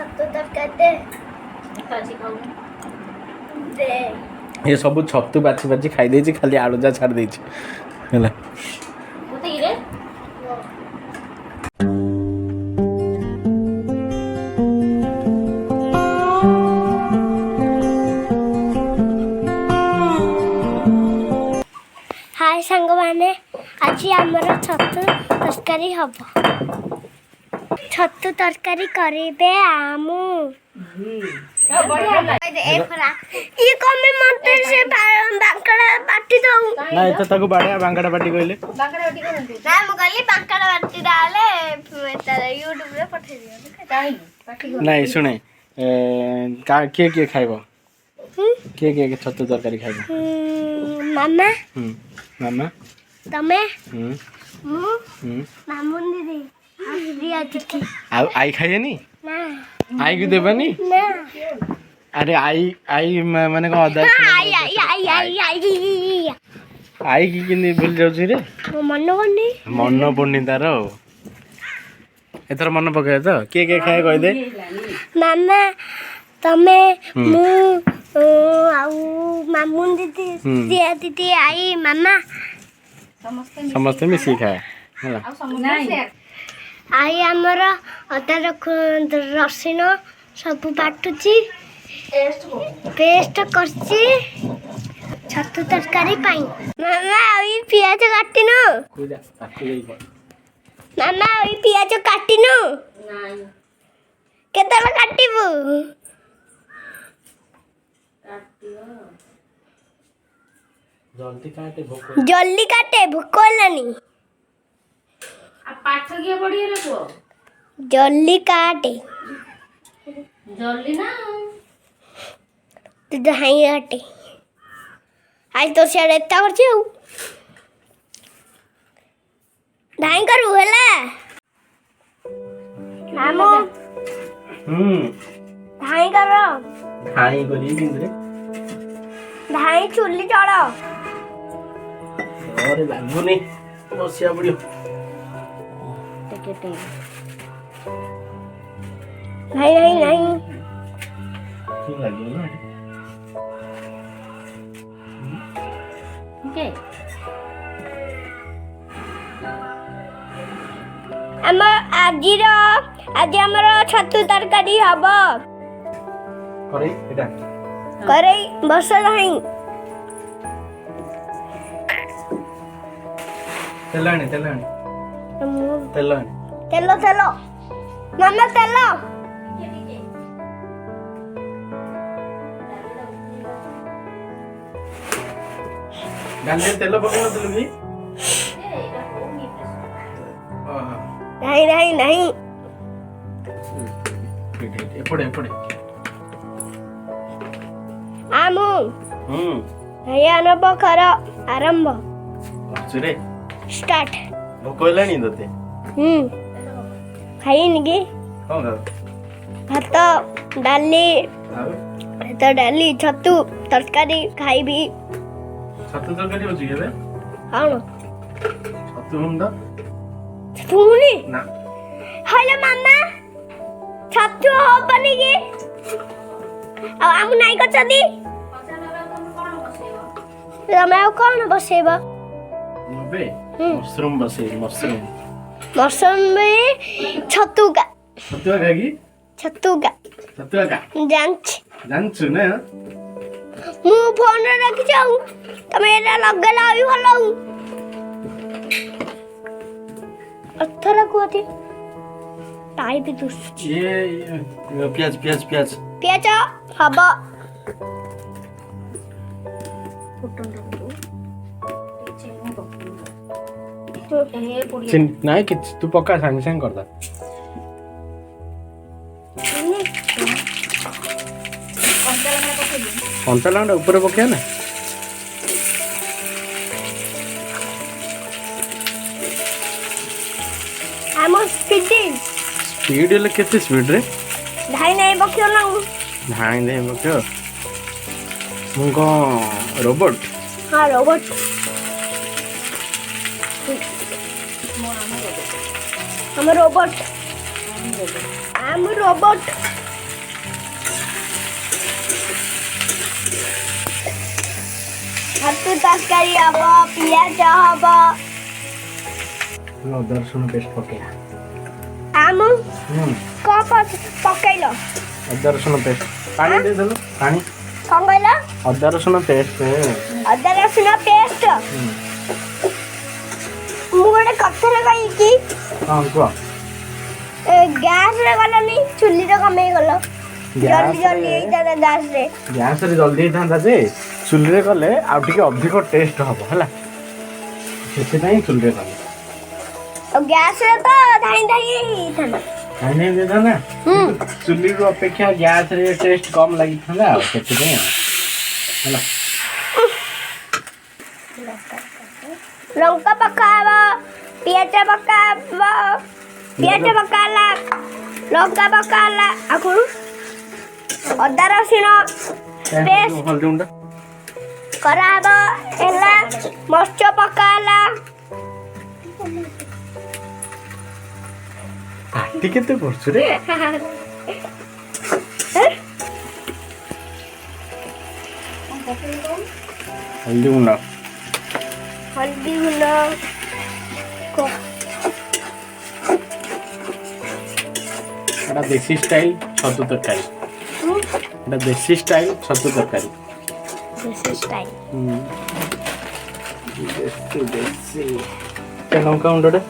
छतु तरकारी दे ताजी खाऊ दे ये सब छतु बाछी बाछी खाई देछि खाली आलू जा छाड़ देछि हैला मते रे हाय संग माने आज हमर छतु तरकारी हबो छतु तरकारी करिबे आमु बढ़िया ये कमे मते से बांकड़ा बाटी दऊ ना एत ताको बाड़े बांगड़ा बाटी कहले बांकड़ा बाटी करंती ना मु कहली बांकड़ा बाटी डाले तार YouTube रे पठे दियो काई बाटी नहीं सुने का के खाइबो के छतु तरकारी खाइबो मामा मामा तमे हम्म मु मामुन दीदी रिया चिट्ठी आई खाइएनी ना आई की देबनी ना अरे आई माने को अदा आई की किनी भूल जाउ रे मो मन पड़नी तार एथर मन पकाए तो के खाए कह दे मामा तमे मु आउ मामुन दीदी रिया दीदी आई मामा समस्त मिसी खाए होला आ समझ आई हमर अदा रसिन सब बाटुची पेस्ट करची छतु तरकारी पाई मामा आई पियाज काटिनो कुदा ताकू देई मामा आई पियाज काटिनो नाही केतला काटिबु काटियो जल्दी काटे भूख हेलानी आ पाठ के पढ़िए रे को जल्दी काटे जल्दी ना तू दहाई काटे आज तो सियाड़े एता करछि हूँ धाई करू हेला मामू धाई करो खाई करी बिंदरे धाई चुल्ली चढ़ो अरे लागुनी बसिया पड़ियो टिके नहीं ठीक लागियो ना ओके हम आज हमर छतु तरकारी हब करे एटा करे बस नहीं तेलाणी तेलो मामा तेलो गांधे तेल पकड़ नथलु की नहीं एपड़े आमु भैया नब कर आरंभ रे स्टार्ट भोक हेलाणी तते खाइनि कि कौन भात डाली छतु तरकारी खाइबी छतु तरकारी होची केबे कौन छतु हुंडा पुनी ना हेलो मामा छतु होबनी कि आ आमु नाइ करछदी तमे आ कोन बसेबा नबे मशरूम बसे मौसम में छतुगा छतुआ का जानछु ना मु फोन रे रखि जाऊ तमे एटा लगला भी भलो अथरा कोथि टाइप दुस ये प्याज हबा नहीं कि तू पक्का सांग सांग करता कंचा लंका ऊपर पके ना हम स्पीड ले केते स्पीड रे ढाई नहीं बकियो ना ढाई नहीं बकियो मुको रोबोट हां रोबोट हम रोबोट ଛତୁ ତରକାରୀ ହବ, ପିଆଜ ହବ। ଅଦା ରସୁଣ ପେଷ୍ଟ ପକେଇବା। ଆମ କଣ ପକେଇଲ? ଅଦା ରସୁଣ ପେଷ୍ଟ ପାଣି ଦେଇଦେଲୁ। ପାଣି କଣ କହିଲ? ଅଦା ରସୁଣ ପେଷ୍ଟ। ଅଦା ରସୁଣ ପେଷ୍ଟ। ମୁଁ ଗୋଟେ କଥାରେ କହିକି ହଁ କୁହ। ଗ୍ୟାସରେ ଗଲନି, ଚୁଲିରେ କମେଇ ଗଲ। ଜଲ୍ଦି ଜଲ୍ଦି ହେଇଥାନ୍ତା ଗ୍ୟାସରେ। ଗ୍ୟାସରେ ଜଲ୍ଦି ହେଇଥାନ୍ତା ଯେ ଚୁଲିରେ କଲେ ଆଉ ଟିକେ ଅଧିକ ଟେଷ୍ଟ ହବ ହେଲା, ସେଥିପାଇଁ ଚୁଲିରେ କଲେ। ଆଉ ଗ୍ୟାସରେ ତ ଧାଇଁ ଧାଇଁ ହେଇଥାନ୍ତା। ଧାଇଁ ଧାଇଁ ଦେଇଥାନ୍ତା, ଚୁଲିରୁ ଅପେକ୍ଷା ଗ୍ୟାସରେ ଟେଷ୍ଟ କମ୍ ଲାଗିଥାନ୍ତା ଆଉ ସେଥିପାଇଁ ଆଉ ହେଲା। ଲଙ୍କା ପକାହବ, ପିଆଜ ପକାହବ, ପିଆଜ ପକା ହେଲା, ଲଙ୍କା ପକା ହେଲା, ଆଉ କଣ ଅଦା ରସୁଣ ପେଷ୍ଟ କରାହବ ହେଲା, ମରିଚ ପକା ହେଲା। ପାଟି କେତେ କରୁଛୁ ରେ? ହଳଦୀ ଗୁଣ୍ଡ ଏଟା ଦେଶୀ ଷ୍ଟାଇଲ ଛତୁ ତରକାରୀ। ଏଟା ଦେଶୀ ଷ୍ଟାଇଲ ଛତୁ ତରକାରୀ। ଦେଶୀ ଷ୍ଟାଇଲ। ଦେଶୀ ଲଙ୍କା ଗୁଣ୍ଡଟେ,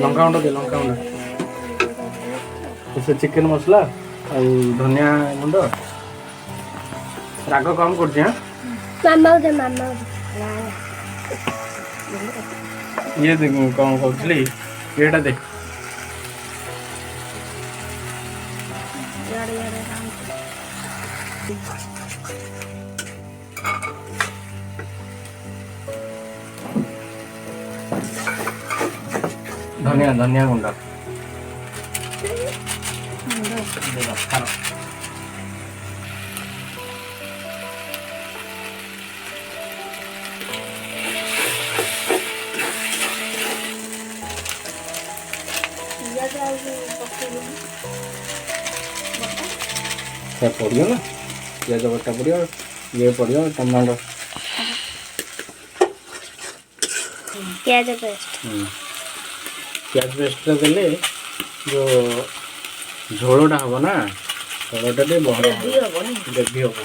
ଲଙ୍କା ଗୁଣ୍ଡ ଦେ, ଲଙ୍କା ଗୁଣ୍ଡ, ସେ ଚିକେନ ମସଲା ଆଉ ଧନିଆ ଗୁଣ୍ଡ। ରାଗ କମ କରୁଛି। ଇଏ ଦେ, କଣ କହୁଥିଲି ଇଏଟା ଦେ। ଧନିଆ ଗୁଣ୍ଡ। ପଡ଼ିବ ନା ପିଆଜ ବଟା ପଡ଼ିବ, ଇଏ ପଡ଼ିବ, ଟମାଟୋ, ପିଆଜ ପେଷ୍ଟ। ପିଆଜ ପେଷ୍ଟଟା ଦେଲେ ଯେଉଁ ଝୋଳଟା ହବ ନା, ଝୋଳଟା ଟିକେ ବହଳ ହବ, ଗ୍ରେଭି ହବ।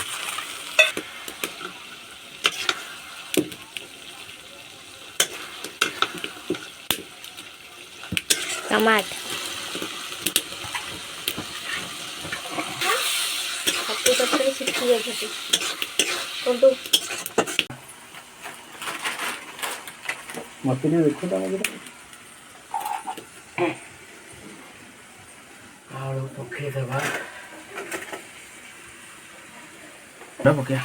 ଟମାଟୋ ଛତୁ ତରକାରୀ ଶିଖି ଯାଇଛନ୍ତି। ମତେ ଟିକେ ଦେଖ ଆଳୁ ପକେଇଦେବା, ପକେଇବା।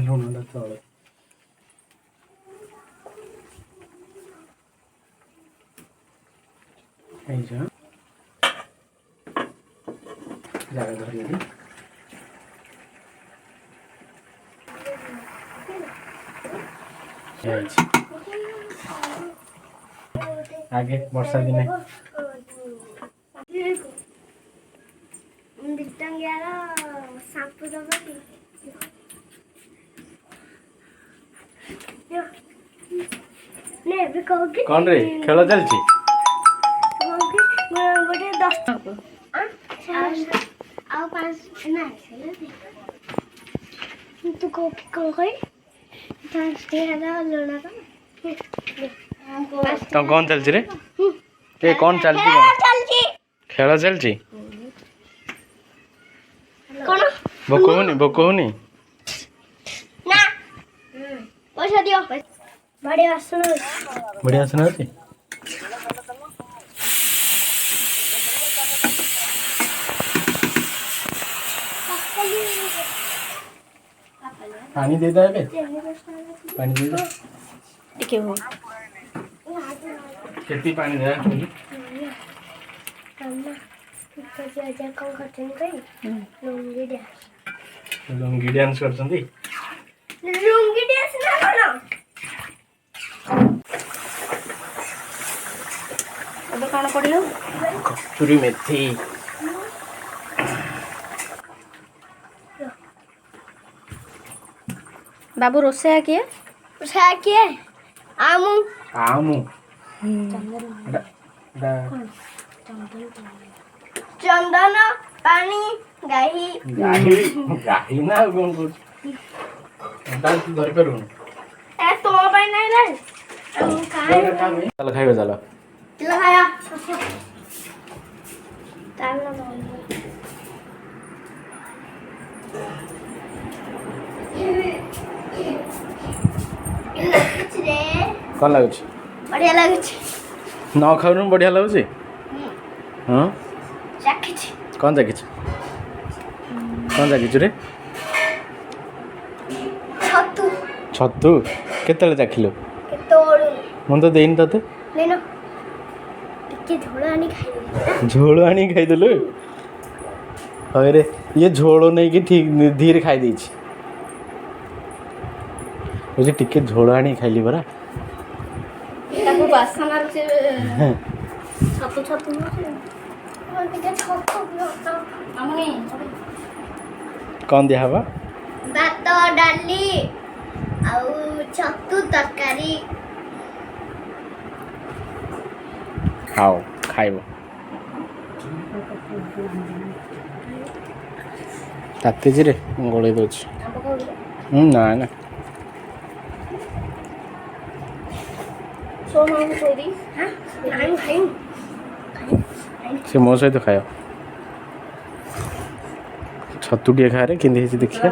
ଲୁଣଟା ତଳେ ହେଇଯା ଜାଗା ଧରିକି ଆଗେ ବର୍ଷା ଦିନେ କଣ ରେ ଖେଳ ଚାଲିଛି? ଗୋଟେ 10 ଆଉ 5 ନା ତୁ କଣ କହି ତ କଣ ଚାଲିଛି ରେ? ଏ କଣ ଚାଲିଛି? ଖେଳ ଚାଲିଛି? କଣ ଭୋକ ହଉନି? ଭୋକ ହଉନି? ନା ପଇସା ଦିଅ। ବଢିଆ ବାସନ ବଢିଆ ବାସନ ଅଛି। ପାଣି ଦେଇଦା, ଏବେ ପାଣି ଦେଇଦା। ଟିକେ ହଉ କେତେ ପାଣି ଦେ? ଲୁଙ୍ଗି ଡ୍ୟାନ୍ସ କରୁଛନ୍ତି। ଲୁଙ୍ଗି ଡ୍ରେସ୍ ନା କଣ? ଏବେ କ'ଣ ପଡ଼ିବ? କଚୁରୀ ମେଥି। ବାବୁ ରୋଷେଇଆ କିଏ? ରୋଷେଇଆ କିଏ? ମୁଁ। ଚନ୍ଦନ ପାଣି ଗାଈ ଗାଈ ନା ଆଉ କ'ଣ କରୁଛୁ? ଧରିପାରୁନୁ ତୋ ପାଇଁ ନାହିଁ ନା ଚାଲ ଖାଇବା ଚାଲ। କ'ଣ ଲାଗୁଛି? ବଢିଆ ଲାଗୁଛି। ନ ଖାଉନୁ ବଢ଼ିଆ ଲାଗୁଛି। ହଁ ଚାଖିଛି। କ'ଣ ଚାଖିଛୁ? କ'ଣ ଚାଖିଛୁ ରେ? ଛତୁ। ଛତୁ କେତେବେଳେ ଚାଖିଲୁ? କେତେବେଳୁ ମୁଁ ତ ଦେଇନି ତତେ। ନେନ ଟିକେ ଝୋଳ ଆଣି ଖାଇଦେବି। ଝୋଳ ଆଣିକି ଖାଇଦେଲୁ? ହଇରେ ଇଏ ଝୋଳ ନେଇକି ଠିକ୍ ଧୀରେ ଖାଇ ଦେଇଛି। ବୁଝି ଟିକେ ଝୋଳ ଆଣିକି ଖାଇଲି ପରା। ତାକୁ ବାସନାରୁ ସେ ଛତୁ ହଉଛି। ମାମୁନି କ'ଣ ଦିଆହବ? ଭାତ ଡାଲି ଆଉ ଛତୁ ତରକାରୀ। ହଉ ଖାଇବ। ତାତିଜିରେ ମୁଁ ଗୋଳେଇ ଦେଉଛି। ନା ନା ସେ ମୋ ସହିତ ଖାଇବ। ଛତୁ ଟିକେ ଖାରେ କେମିତି ହେଇଛି ଦେଖିବା।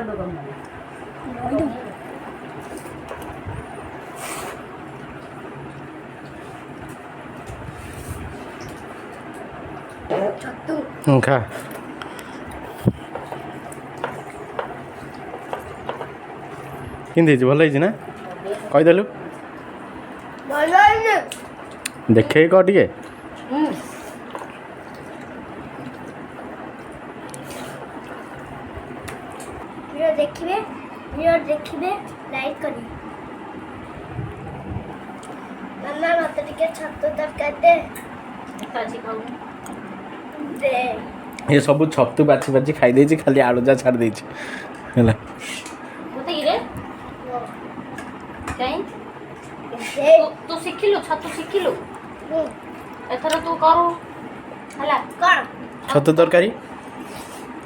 ଖା। କେମିତି ହେଇଛି? ଭଲ ହେଇଛି ନା? କହିଦେଲୁ। ଦେଖେଇ କହ ଟିକେ। ଦେଖିବେ ଲାଇକ୍ କରିବେ। ମାମା ମତେ ଟିକେ ଛତୁ ତରକାରୀ ଦେ। ଏ ସବୁ ଛତୁ ବାଛି ବାଛି ଖାଇ ଦେଇଛି, ଖାଲି ଆଳୁ ଯା ଛାଡ଼ି ଦେଇଛି ହେଲା। ତୁ ଶିଖିଲୁ ଛତୁ ଶିଖିଲୁ? ଏଥର ତୁ କରୁ ହେଲା। କ'ଣ? ଛତୁ ତରକାରୀ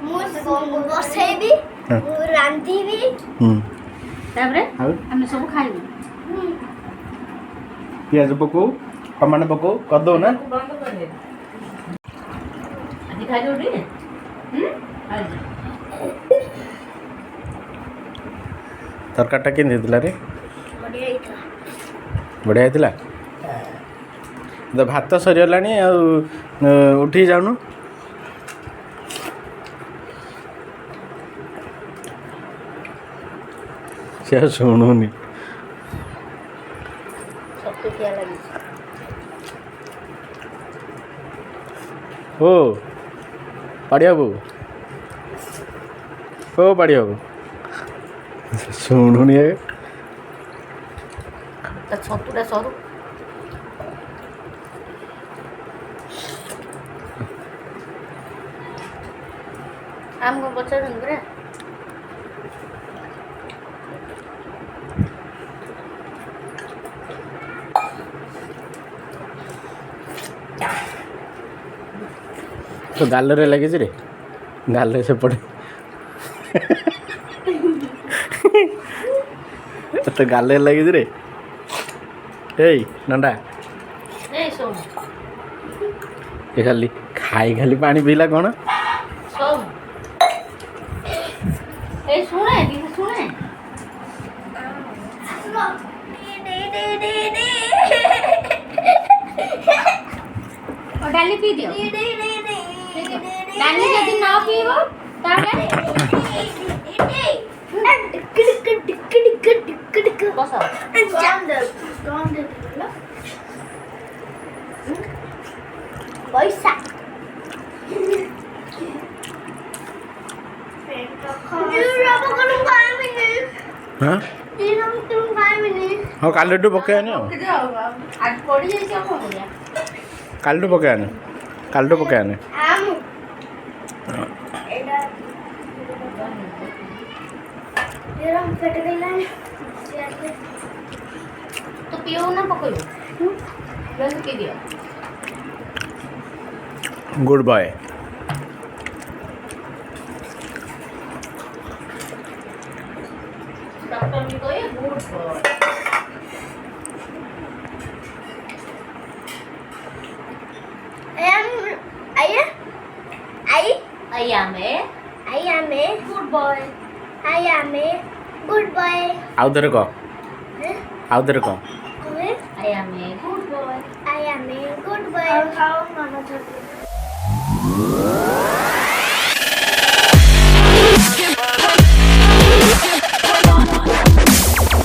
ମୁଁ ବସେଇବି, ମୁଁ ରାନ୍ଧିବି, ତାପରେ ଆମେ ସବୁ ଖାଇବୁ। ପିଆଜ ପକଉ, ଟମାଟୋ ପକଉ, କରିଦେଉ ନା? ତରକାରୀଟା କେମିତି ହେଇଥିଲା ରେ? ବଢ଼ିଆ ହେଇଥିଲା। ତ ଭାତ ସରିଗଲାଣି, ଆଉ ଉଠିକି ଯାଉନୁ। ସେ ଆଉ ଶୁଣୁନି। ଓ ପାଡ଼ି ବାବୁ, ଓ ପାଡ଼ି ବାବୁ ଶୁଣୁନି। ଛତୁଟା ସରୁ। ଆମକୁ ପଚାରୁଛନ୍ତି ପରା। ତ ଗାଲରେ ଲାଗିଛି ରେ, ଗାଲରେ ସେପଟେ ତ ଗାଲରେ ଲାଗିଛି ରେ। ଏଇ ନଣ୍ଡା ଏ ଖାଲି ଖାଲି ପାଣି ପିଇଲା କ'ଣ? ଡାଲି ପିଇ ଦିଅ। ଡାଲି ଯଦି ନ ପିଇବ ତାହେଲେ ବସ। ପଇସା ହଁ ହଁ କାଲିଠୁ ପକେଇବାନି ଆଉ ଆଜି ପଡ଼ିଯାଇଛି ଆଉ କ'ଣ କରିବା? କାଲିଠୁ ପକେଇବାନି କାଲିଠୁ ପକେଇବାନି ଆମ ଏଇଟା ଏରମ ଫେଟ ଦେଲାନି ତୁ ପିଉ ନା ପକେଇବୁ? ପକେଇ ଦିଅ। Good boy. ଡକ୍ଟର ବି କହେ good boy. Aya I I am a I am a good boy. I am a good boy. ଆଉ ଥରେ କହ ଆଉ ଥରେ କହ I am a good boy. I am a good boy.